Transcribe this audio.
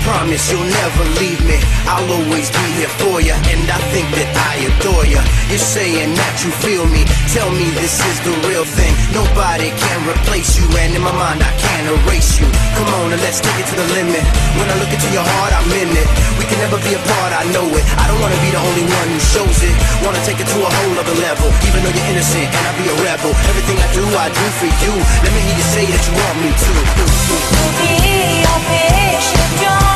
promise you'll never leave me. I'll always be here for you, and I think that I adore you. You're saying that you feel me, tell me this is the real thing. Nobody can replace you, and in my mind I can't erase you. Come on and let's take it to the limit. When I look into your heart, I'm in it. We can never be apart, I know it. I don't wanna be the only one who shows it. Wanna take it to a whole other level. Even though you're innocent and I be a rebel, everything I do for you. Let me hear you say that you want me to. Be your patient,